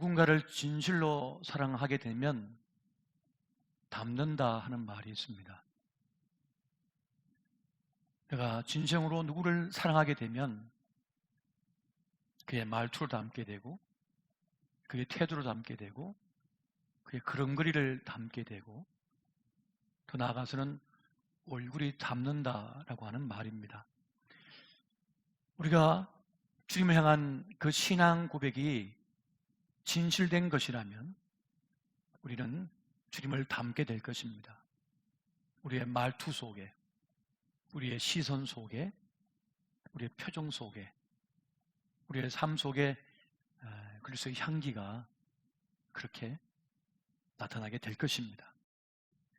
누군가를 진실로 사랑하게 되면 닮는다 하는 말이 있습니다. 내가 진정으로 누구를 사랑하게 되면 그의 말투를 담게 되고, 그의 태도를 담게 되고, 그의 그런거리를 담게 되고, 더 나아가서는 얼굴이 닮는다라고 하는 말입니다. 우리가 주님을 향한 그 신앙 고백이 진실된 것이라면 우리는 주님을 닮게 될 것입니다. 우리의 말투 속에, 우리의 시선 속에, 우리의 표정 속에, 우리의 삶 속에 그리스도의 향기가 그렇게 나타나게 될 것입니다.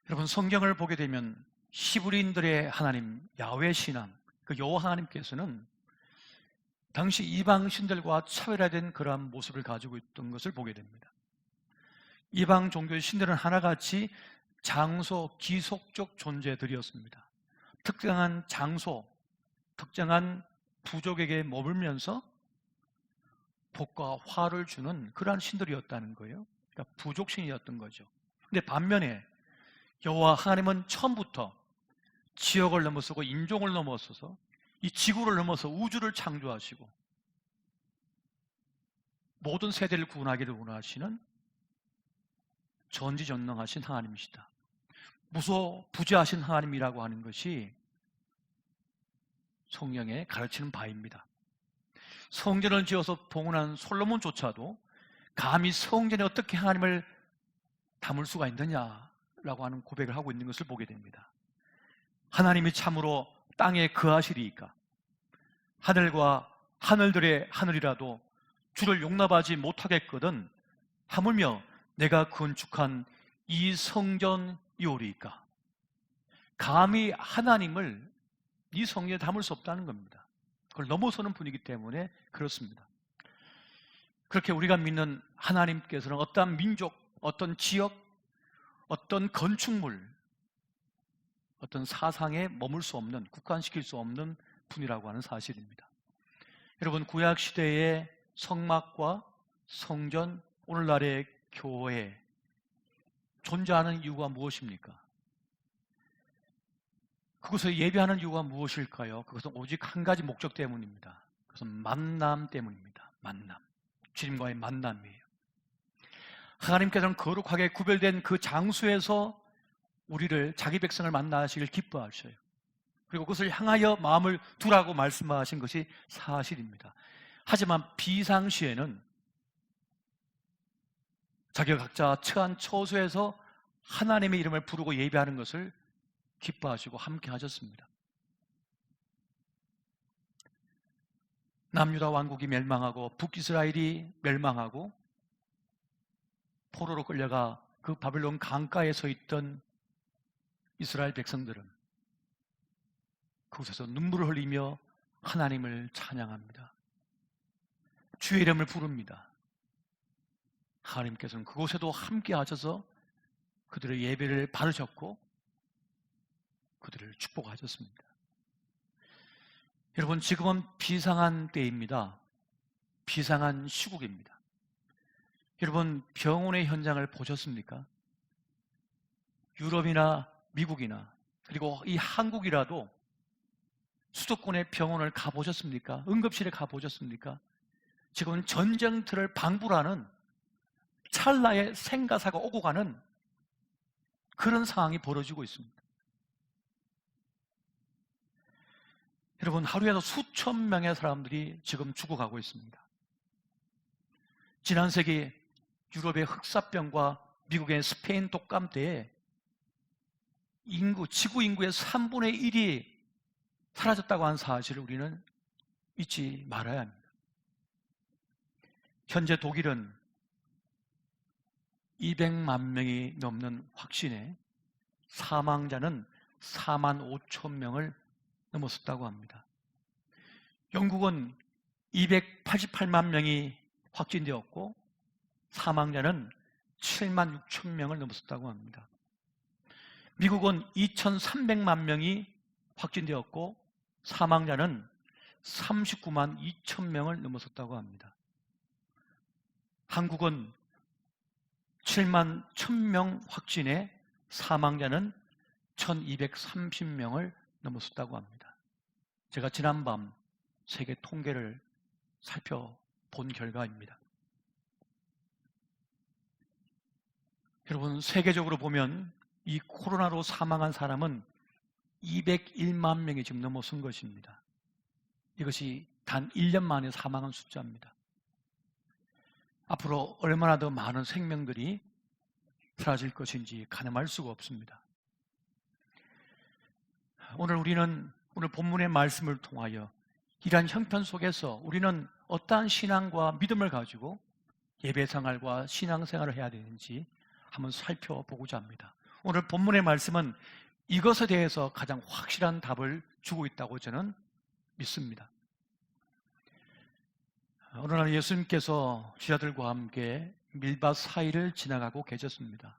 여러분, 성경을 보게 되면 히브리인들의 하나님 야훼 신앙, 그 여호와 하나님께서는 당시 이방 신들과 차별화된 그러한 모습을 가지고 있던 것을 보게 됩니다. 이방 종교의 신들은 하나같이 장소, 기속적 존재들이었습니다. 특정한 장소, 특정한 부족에게 머물면서 복과 화를 주는 그러한 신들이었다는 거예요. 그러니까 부족신이었던 거죠. 근데 반면에 여호와 하나님은 처음부터 지역을 넘어서고 인종을 넘어서서 이 지구를 넘어서 우주를 창조하시고 모든 세대를 구원하기를 원하시는 전지전능하신 하나님이시다. 무소부재하신 하나님이라고 하는 것이 성경에 가르치는 바입니다. 성전을 지어서 봉헌한 솔로몬조차도 감히 성전에 어떻게 하나님을 담을 수가 있느냐라고 하는 고백을 하고 있는 것을 보게 됩니다. 하나님이 참으로 땅에 거하시리이까? 하늘과 하늘들의 하늘이라도 주를 용납하지 못하겠거든 하물며 내가 건축한 이 성전이오리이까? 감히 하나님을 이 성전에 담을 수 없다는 겁니다. 그걸 넘어서는 분이기 때문에 그렇습니다. 그렇게 우리가 믿는 하나님께서는 어떤 민족, 어떤 지역, 어떤 건축물, 어떤 사상에 머물 수 없는, 국한시킬 수 없는 분이라고 하는 사실입니다. 여러분, 구약시대의 성막과 성전, 오늘날의 교회 존재하는 이유가 무엇입니까? 그것을 예배하는 이유가 무엇일까요? 그것은 오직 한 가지 목적 때문입니다. 그것은 만남 때문입니다. 만남. 주님과의 만남이에요. 하나님께서는 거룩하게 구별된 그 장소에서 우리를, 자기 백성을 만나시길 기뻐하셔요. 그리고 그것을 향하여 마음을 두라고 말씀하신 것이 사실입니다. 하지만 비상시에는 자기가 각자 처한 처소에서 하나님의 이름을 부르고 예배하는 것을 기뻐하시고 함께 하셨습니다. 남유다 왕국이 멸망하고 북이스라엘이 멸망하고 포로로 끌려가 그 바벨론 강가에 서 있던 이스라엘 백성들은 그곳에서 눈물을 흘리며 하나님을 찬양합니다. 주의 이름을 부릅니다. 하나님께서는 그곳에도 함께 하셔서 그들의 예배를 받으셨고 그들을 축복하셨습니다. 여러분, 지금은 비상한 때입니다. 비상한 시국입니다. 여러분, 병원의 현장을 보셨습니까? 유럽이나 미국이나 그리고 이 한국이라도 수도권의 병원을 가보셨습니까? 응급실에 가보셨습니까? 지금은 전쟁터를 방불하는 찰나의 생가사가 오고 가는 그런 상황이 벌어지고 있습니다. 여러분, 하루에도 수천 명의 사람들이 지금 죽어가고 있습니다. 지난 세기 유럽의 흑사병과 미국의 스페인 독감 때에 지구 인구의 3분의 1이 사라졌다고 하는 사실을 우리는 잊지 말아야 합니다. 현재 독일은 200만 명이 넘는 확진에 사망자는 4만 5천 명을 넘었었다고 합니다. 영국은 288만 명이 확진되었고 사망자는 7만 6천 명을 넘었었다고 합니다. 미국은 2,300만 명이 확진되었고 사망자는 39만 2천 명을 넘었었다고 합니다. 한국은 7만 1,000명 확진에 사망자는 1,230명을 넘어섰다고 합니다. 제가 지난밤 세계 통계를 살펴본 결과입니다. 여러분, 세계적으로 보면 이 코로나로 사망한 사람은 201만 명이 지금 넘어선 것입니다. 이것이 단 1년 만에 사망한 숫자입니다. 앞으로 얼마나 더 많은 생명들이 사라질 것인지 가늠할 수가 없습니다. 오늘 본문의 말씀을 통하여 이러한 형편 속에서 우리는 어떠한 신앙과 믿음을 가지고 예배생활과 신앙생활을 해야 되는지 한번 살펴보고자 합니다. 오늘 본문의 말씀은 이것에 대해서 가장 확실한 답을 주고 있다고 저는 믿습니다. 어느 날 예수님께서 제자들과 함께 밀밭 사이를 지나가고 계셨습니다.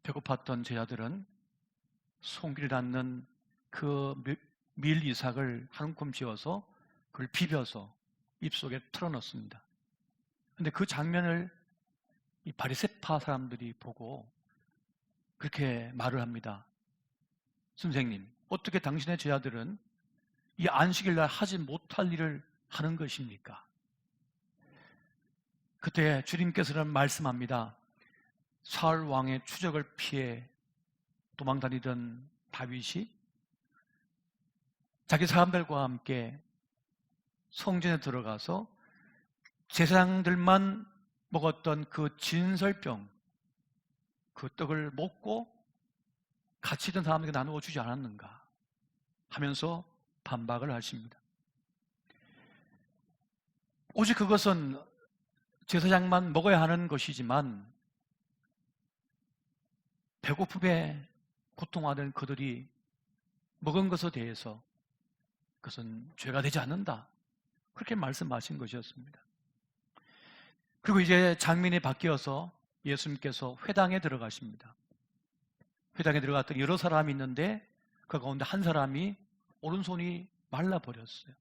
배고팠던 제자들은 송길이 닿는 그 밀 이삭을 한 움큼 쥐어서 그걸 비벼서 입속에 틀어넣습니다. 그런데 그 장면을 이 바리새파 사람들이 보고 그렇게 말을 합니다. 선생님, 어떻게 당신의 제자들은 이 안식일 날 하지 못할 일을 하는 것입니까? 그때 주님께서는 말씀합니다. 사울 왕의 추적을 피해 도망다니던 다윗이 자기 사람들과 함께 성전에 들어가서 제사장들만 먹었던 그 진설병, 그 떡을 먹고 같이 있던 사람에게 나누어 주지 않았는가 하면서 반박을 하십니다. 오직 그것은 제사장만 먹어야 하는 것이지만 배고픔에 고통하는 그들이 먹은 것에 대해서 그것은 죄가 되지 않는다, 그렇게 말씀하신 것이었습니다. 그리고 이제 장면이 바뀌어서 예수님께서 회당에 들어가십니다. 회당에 들어갔더니 여러 사람이 있는데 그 가운데 한 사람이 오른손이 말라버렸어요.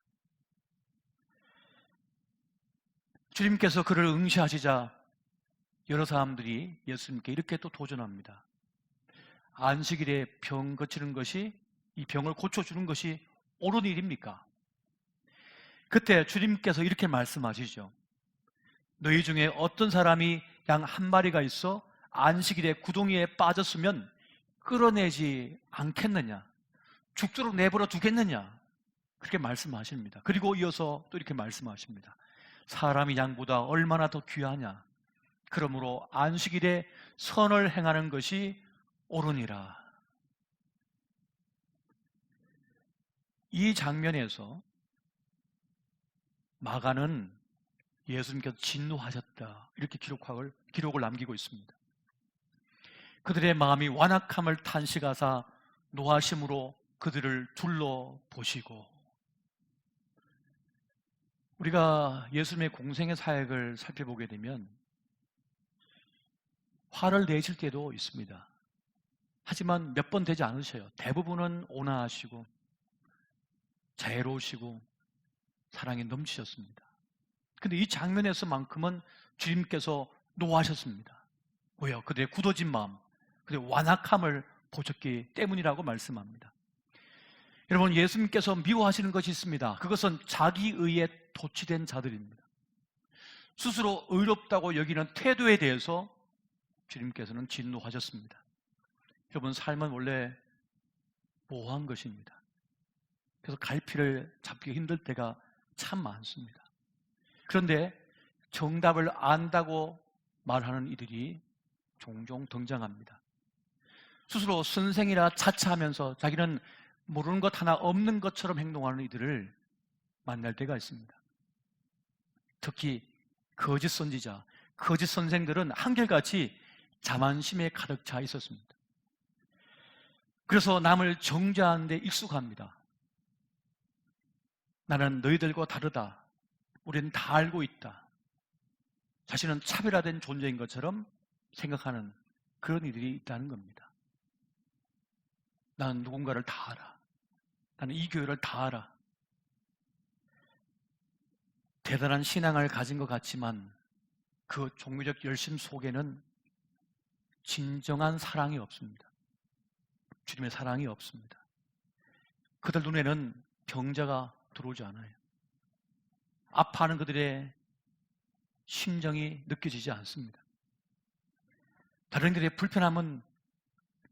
주님께서 그를 응시하시자 여러 사람들이 예수님께 이렇게 또 도전합니다. 안식일에 병 고치는 것이, 이 병을 고쳐주는 것이 옳은 일입니까? 그때 주님께서 이렇게 말씀하시죠. 너희 중에 어떤 사람이 양 한 마리가 있어 안식일에 구덩이에 빠졌으면 끌어내지 않겠느냐? 죽도록 내버려 두겠느냐? 그렇게 말씀하십니다. 그리고 이어서 또 이렇게 말씀하십니다. 사람이 양보다 얼마나 더 귀하냐? 그러므로 안식일에 선을 행하는 것이 옳으니라. 이 장면에서 마가는 예수님께서 진노하셨다, 이렇게 기록을 남기고 있습니다. 그들의 마음이 완악함을 탄식하사 노하심으로 그들을 둘러보시고, 우리가 예수님의 공생의 사역을 살펴보게 되면 화를 내실 때도 있습니다. 하지만 몇 번 되지 않으셔요. 대부분은 온화하시고 자애로우시고 사랑에 넘치셨습니다. 그런데 이 장면에서만큼은 주님께서 노하셨습니다. 왜요? 그들의 굳어진 마음, 그들의 완악함을 보셨기 때문이라고 말씀합니다. 여러분, 예수님께서 미워하시는 것이 있습니다. 그것은 자기 의에 도취된 자들입니다. 스스로 의롭다고 여기는 태도에 대해서 주님께서는 진노하셨습니다. 여러분, 삶은 원래 모호한 것입니다. 그래서 갈피를 잡기 힘들 때가 참 많습니다. 그런데 정답을 안다고 말하는 이들이 종종 등장합니다. 스스로 선생이라 자처하면서 자기는 모르는 것 하나 없는 것처럼 행동하는 이들을 만날 때가 있습니다. 특히 거짓 선지자, 거짓 선생들은 한결같이 자만심에 가득 차 있었습니다. 그래서 남을 정죄하는 데 익숙합니다. 나는 너희들과 다르다. 우리는 다 알고 있다. 자신은 차별화된 존재인 것처럼 생각하는 그런 이들이 있다는 겁니다. 나는 누군가를 다 알아. 나는 이 교회를 다 알아. 대단한 신앙을 가진 것 같지만 그 종교적 열심 속에는 진정한 사랑이 없습니다. 주님의 사랑이 없습니다. 그들 눈에는 병자가 들어오지 않아요. 아파하는 그들의 심정이 느껴지지 않습니다. 다른 그들의 불편함은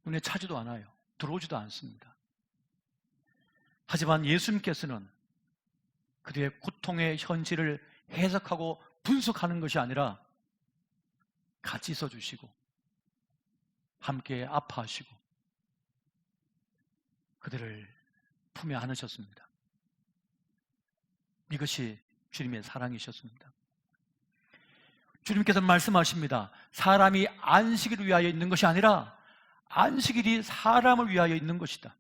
눈에 차지도 않아요. 들어오지도 않습니다. 하지만 예수님께서는 그들의 고통의 현실을 해석하고 분석하는 것이 아니라 같이 있어주시고 함께 아파하시고 그들을 품에 안으셨습니다. 이것이 주님의 사랑이셨습니다. 주님께서는 말씀하십니다. 사람이 안식일을 위하여 있는 것이 아니라 안식일이 사람을 위하여 있는 것이다.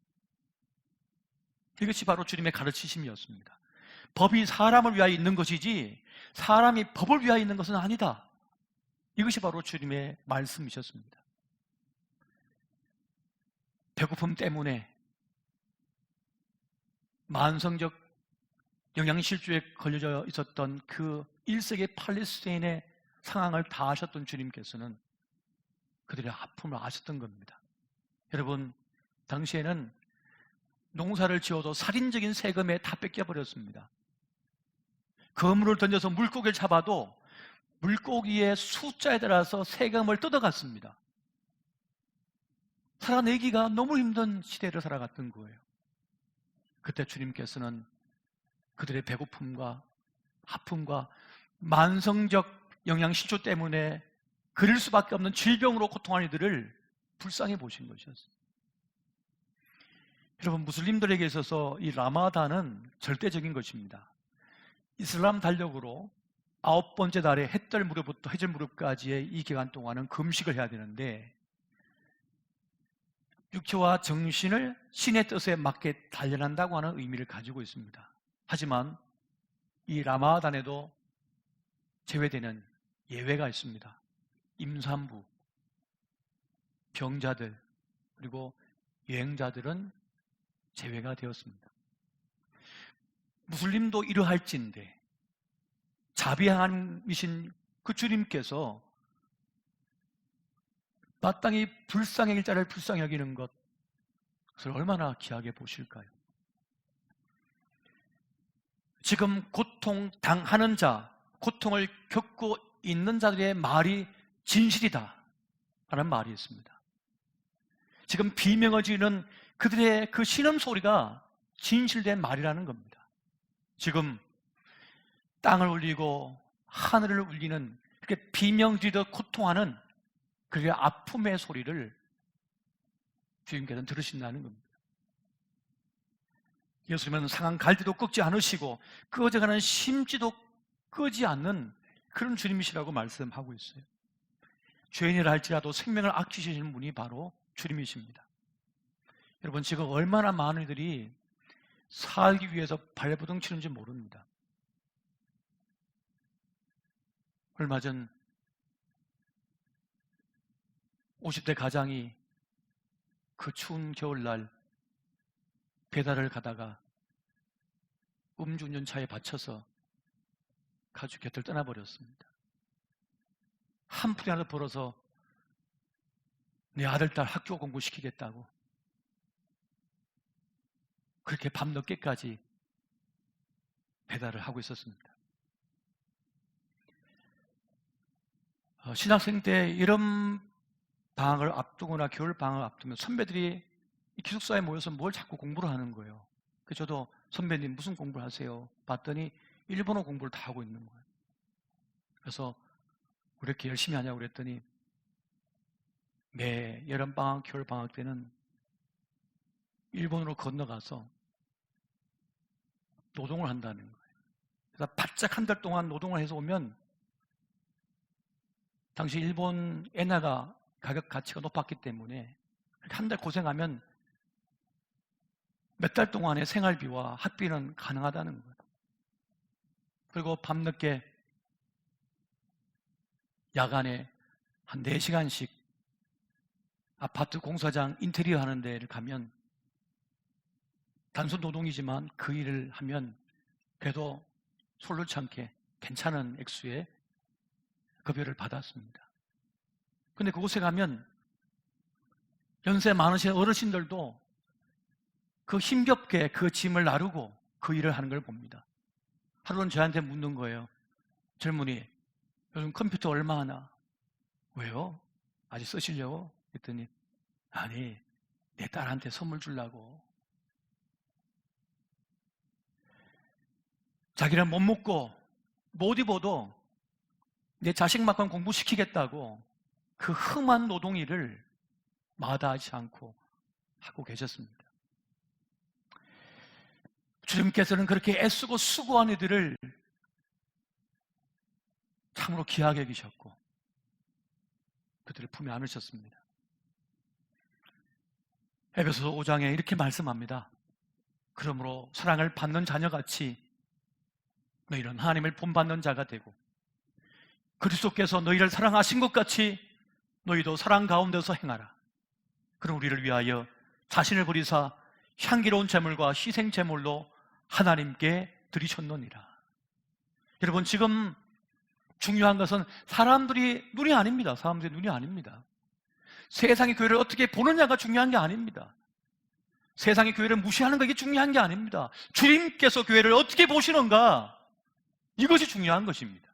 이것이 바로 주님의 가르치심이었습니다. 법이 사람을 위하여 있는 것이지 사람이 법을 위하여 있는 것은 아니다. 이것이 바로 주님의 말씀이셨습니다. 배고픔 때문에 만성적 영양실조에 걸려져 있었던 그 1세기 팔레스타인의 상황을 다 아셨던 주님께서는 그들의 아픔을 아셨던 겁니다. 여러분, 당시에는 농사를 지어도 살인적인 세금에 다 뺏겨버렸습니다. 그물을 던져서 물고기를 잡아도 물고기의 숫자에 따라서 세금을 뜯어갔습니다. 살아내기가 너무 힘든 시대를 살아갔던 거예요. 그때 주님께서는 그들의 배고픔과 아픔과 만성적 영양실조 때문에 그릴 수밖에 없는 질병으로 고통하는 이들을 불쌍히 보신 것이었어요. 여러분, 무슬림들에게 있어서 이 라마단은 절대적인 것입니다. 이슬람 달력으로 9번째 달에 햇달 무렵부터 해질 무렵까지의 이 기간 동안은 금식을 해야 되는데 육체와 정신을 신의 뜻에 맞게 단련한다고 하는 의미를 가지고 있습니다. 하지만 이 라마단에도 제외되는 예외가 있습니다. 임산부, 병자들, 그리고 여행자들은 제외가 되었습니다. 무슬림도 이러할진데 자비하심이신 그 주님께서 마땅히 불쌍히 일자를 불쌍히 여기는 것을 얼마나 귀하게 보실까요? 지금 고통당하는 자, 고통을 겪고 있는 자들의 말이 진실이다 라는 말이 있습니다. 지금 비명을 지르는 그들의 그 신음소리가 진실된 말이라는 겁니다. 지금 땅을 울리고 하늘을 울리는 그렇게 비명 지르듯 고통하는 그의 아픔의 소리를 주님께서는 들으신다는 겁니다. 예수님은 상한 갈대도 꺾지 않으시고 꺼져가는 심지도 끄지 않는 그런 주님이시라고 말씀하고 있어요. 죄인이라 할지라도 생명을 아끼시는 분이 바로 주님이십니다. 여러분, 지금 얼마나 많은 이들이 살기 위해서 발버둥 치는지 모릅니다. 얼마 전 50대 가장이 그 추운 겨울날 배달을 가다가 음주운전차에 받쳐서 가족 곁을 떠나버렸습니다. 한 푼이라도 벌어서 내 아들, 딸 학교 공부시키겠다고 그렇게 밤늦게까지 배달을 하고 있었습니다. 신학생 때 여름 방학을 앞두거나 겨울 방학을 앞두면 선배들이 기숙사에 모여서 뭘 자꾸 공부를 하는 거예요. 그래서 저도 선배님 무슨 공부를 하세요? 봤더니 일본어 공부를 다 하고 있는 거예요. 그래서 왜 이렇게 열심히 하냐고 그랬더니 매 여름방학, 겨울방학 때는 일본으로 건너가서 노동을 한다는 거예요. 그래서 바짝 한 달 동안 노동을 해서 오면 당시 일본 엔화가 가격 가치가 높았기 때문에 한 달 고생하면 몇 달 동안의 생활비와 학비는 가능하다는 거예요. 그리고 밤늦게 야간에 한 4시간씩 아파트 공사장 인테리어 하는 데를 가면 단순 노동이지만 그 일을 하면 그래도 솔로치 않게 괜찮은 액수의 급여를 받았습니다. 근데 그곳에 가면 연세 많으신 어르신들도 그 힘겹게 그 짐을 나르고 그 일을 하는 걸 봅니다. 하루는 저한테 묻는 거예요. 젊은이, 요즘 컴퓨터 얼마 하나? 왜요? 아직 쓰시려고? 했더니 아니, 내 딸한테 선물 주려고. 자기는 못 먹고 못 입어도 내 자식만큼 공부시키겠다고 그 험한 노동일을 마다하지 않고 하고 계셨습니다. 주님께서는 그렇게 애쓰고 수고한 이들을 참으로 귀하게 여기셨고 그들을 품에 안으셨습니다. 에베소서 5장에 이렇게 말씀합니다. 그러므로 사랑을 받는 자녀같이 너희는 하나님을 본받는 자가 되고 그리스도께서 너희를 사랑하신 것 같이 너희도 사랑 가운데서 행하라. 그럼 우리를 위하여 자신을 버리사 향기로운 제물과 희생 제물로 하나님께 드리셨느니라. 여러분, 지금 중요한 것은 사람들이 눈이 아닙니다. 사람들의 눈이 아닙니다. 세상이 교회를 어떻게 보느냐가 중요한 게 아닙니다. 세상이 교회를 무시하는 것이 중요한 게 아닙니다. 주님께서 교회를 어떻게 보시는가, 이것이 중요한 것입니다.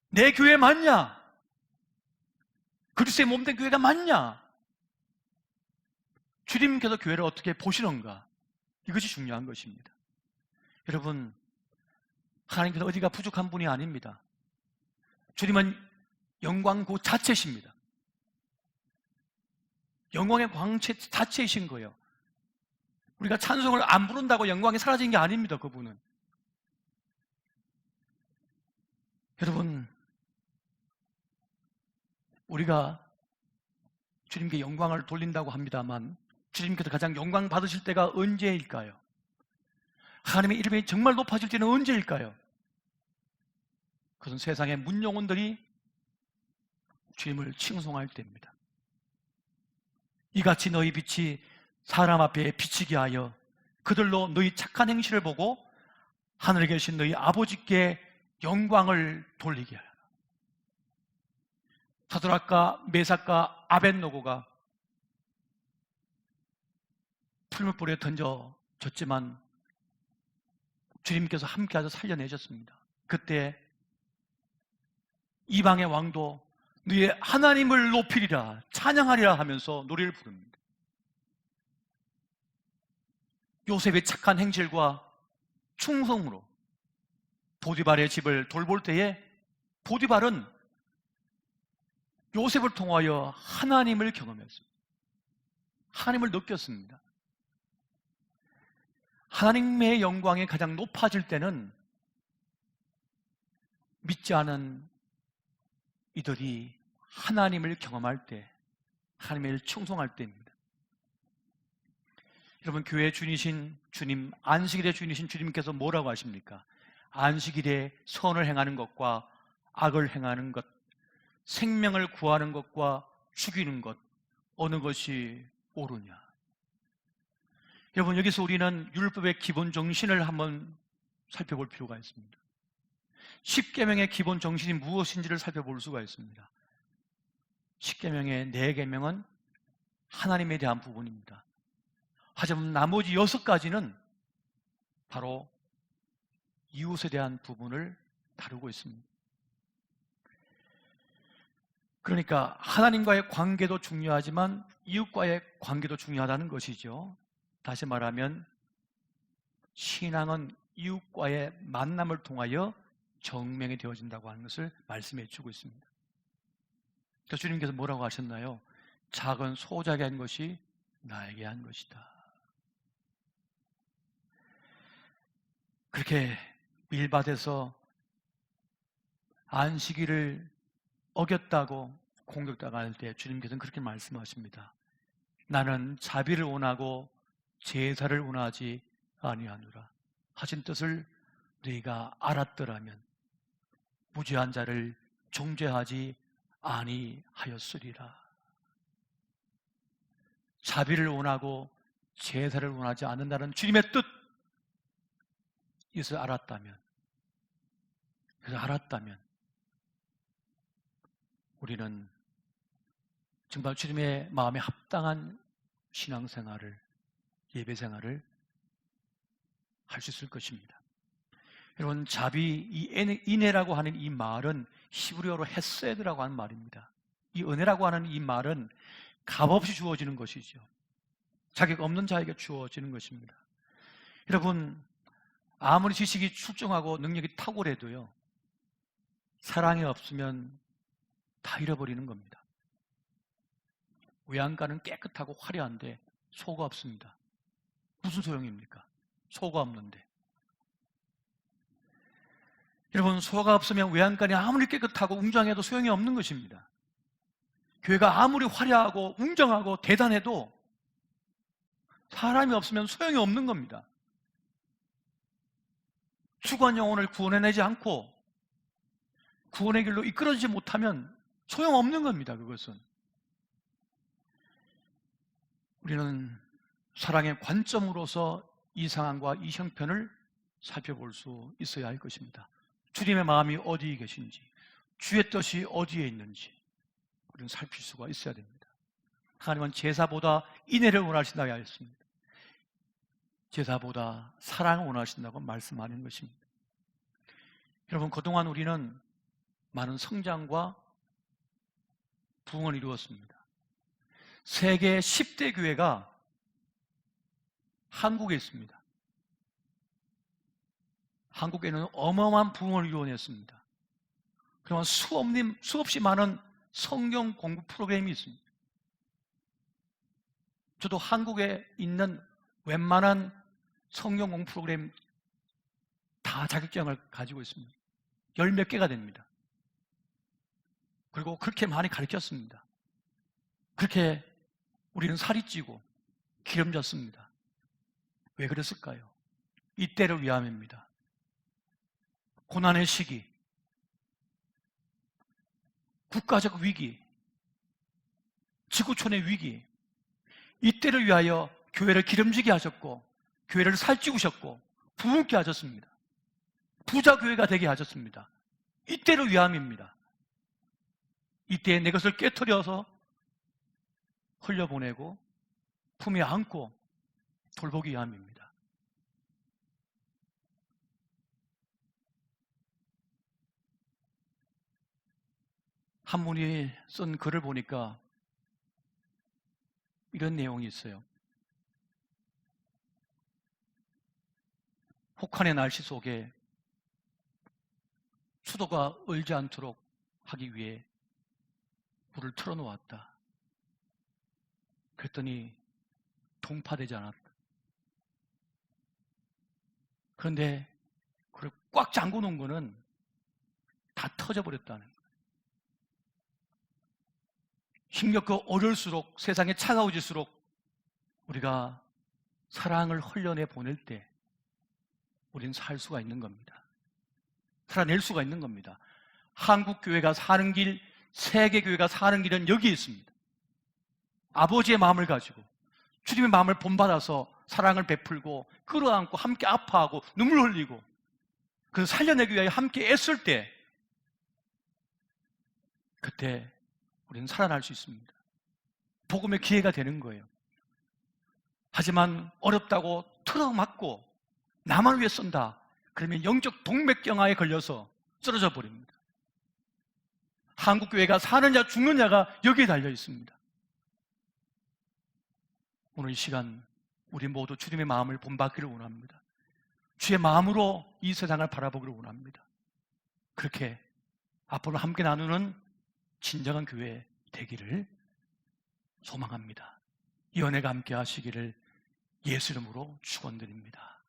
내 교회 맞냐? 그리스도의 몸된 교회가 맞냐? 주님께서 교회를 어떻게 보시는가, 이것이 중요한 것입니다. 여러분, 하나님께서 어디가 부족한 분이 아닙니다. 주님은 영광 그 자체십니다. 영광의 광채 자체이신 거예요. 우리가 찬송을 안 부른다고 영광이 사라진 게 아닙니다. 그분은. 여러분, 우리가 주님께 영광을 돌린다고 합니다만 주님께서 가장 영광 받으실 때가 언제일까요? 하나님의 이름이 정말 높아질 때는 언제일까요? 그것은 세상의 문영혼들이 주님을 칭송할 때입니다. 이같이 너희 빛이 사람 앞에 비치게 하여 그들로 너희 착한 행실을 보고 하늘에 계신 너희 아버지께 영광을 돌리게 하라. 사드락과 메삭과 아벳노고가 풀무불에 던져졌지만 주님께서 함께하셔서 살려내셨습니다. 그때 이방의 왕도 너희 하나님을 높이리라 찬양하리라 하면서 노래를 부릅니다. 요셉의 착한 행실과 충성으로 보디발의 집을 돌볼 때에 보디발은 요셉을 통하여 하나님을 경험했습니다. 하나님을 느꼈습니다. 하나님의 영광이 가장 높아질 때는 믿지 않은 이들이 하나님을 경험할 때, 하나님을 충성할 때입니다. 여러분, 교회의 주인이신 주님, 안식일의 주인이신 주님께서 뭐라고 하십니까? 안식일에 선을 행하는 것과 악을 행하는 것, 생명을 구하는 것과 죽이는 것, 어느 것이 옳으냐? 여러분, 여기서 우리는 율법의 기본 정신을 한번 살펴볼 필요가 있습니다. 십계명의 기본 정신이 무엇인지를 살펴볼 수가 있습니다. 십계명의 4계명은 하나님에 대한 부분입니다. 하지만 나머지 6가지는 바로 이웃에 대한 부분을 다루고 있습니다. 그러니까 하나님과의 관계도 중요하지만 이웃과의 관계도 중요하다는 것이죠. 다시 말하면 신앙은 이웃과의 만남을 통하여 정명이 되어진다고 하는 것을 말씀해 주고 있습니다. 그래서 주님께서 뭐라고 하셨나요? 작은 소작에 한 것이 나에게 한 것이다. 그렇게 밀밭에서 안식일을 어겼다고 공격당할 때 주님께서는 그렇게 말씀하십니다. 나는 자비를 원하고 제사를 원하지 아니하노라 하신 뜻을 너희가 알았더라면 무죄한 자를 정죄하지 아니하였으리라. 자비를 원하고 제사를 원하지 않는다는 주님의 뜻, 이것을 알았다면, 그래서 알았다면 우리는 정말 주님의 마음에 합당한 신앙생활을, 예배생활을 할 수 있을 것입니다. 여러분, 자비, 이 인애라고 하는 이 말은 히브리어로 헤세드라고 하는 말입니다. 이 은혜라고 하는 이 말은 값없이 주어지는 것이죠. 자격 없는 자에게 주어지는 것입니다. 여러분, 아무리 지식이 출중하고 능력이 탁월해도요, 사랑이 없으면 다 잃어버리는 겁니다. 외양간은 깨끗하고 화려한데 소가 없습니다. 무슨 소용입니까? 소가 없는데. 여러분, 소가 없으면 외양간이 아무리 깨끗하고 웅장해도 소용이 없는 것입니다. 교회가 아무리 화려하고 웅장하고 대단해도 사람이 없으면 소용이 없는 겁니다. 죽은 영혼을 구원해내지 않고 구원의 길로 이끌어지지 못하면 소용없는 겁니다. 그것은. 우리는 사랑의 관점으로서 이 상황과 이 형편을 살펴볼 수 있어야 할 것입니다. 주님의 마음이 어디에 계신지, 주의 뜻이 어디에 있는지 우리는 살필 수가 있어야 됩니다. 하나님은 제사보다 인애를 원하신다고 하였습니다. 제사보다 사랑을 원하신다고 말씀하는 것입니다. 여러분, 그동안 우리는 많은 성장과 부흥을 이루었습니다. 세계 10대 교회가 한국에 있습니다. 한국에는 어마어마한 부흥을 이루어냈습니다. 그러면 수없이 많은 성경 공부 프로그램이 있습니다. 저도 한국에 있는 웬만한 성경 공부 프로그램 다 자격증을 가지고 있습니다. 10몇 개가 됩니다. 그리고 그렇게 많이 가르쳤습니다. 그렇게 우리는 살이 찌고 기름졌습니다. 왜 그랬을까요? 이때를 위함입니다. 고난의 시기, 국가적 위기, 지구촌의 위기, 이때를 위하여 교회를 기름지게 하셨고 교회를 살찌우셨고 부흥케 하셨습니다. 부자 교회가 되게 하셨습니다. 이때를 위함입니다. 이때에 내 것을 깨트려서 흘려보내고 품에 안고 돌보기 위함입니다. 한 분이 쓴 글을 보니까 이런 내용이 있어요. 혹한의 날씨 속에 수도가 얼지 않도록 하기 위해 불을 틀어놓았다. 그랬더니 동파되지 않았다. 그런데 그걸 꽉 잠궈 놓은 거는 다 터져버렸다는 거예요. 힘겹고 어려울수록, 세상에 차가워질수록 우리가 사랑을 흘려내 보낼 때 우리는 살 수가 있는 겁니다. 살아낼 수가 있는 겁니다. 한국 교회가 사는 길, 세계 교회가 사는 길은 여기에 있습니다. 아버지의 마음을 가지고 주님의 마음을 본받아서 사랑을 베풀고 끌어안고 함께 아파하고 눈물 흘리고 그래서 살려내기 위하여 함께 애쓸 때 그때 우리는 살아날 수 있습니다. 복음의 기회가 되는 거예요. 하지만 어렵다고 틀어막고 나만 위해 쏜다. 그러면 영적 동맥경화에 걸려서 쓰러져 버립니다. 한국교회가 사느냐 죽느냐가 여기에 달려 있습니다. 오늘 이 시간 우리 모두 주님의 마음을 본받기를 원합니다. 주의 마음으로 이 세상을 바라보기를 원합니다. 그렇게 앞으로 함께 나누는 진정한 교회 되기를 소망합니다. 이 은혜가 함께 하시기를 예수 이름으로 축원드립니다.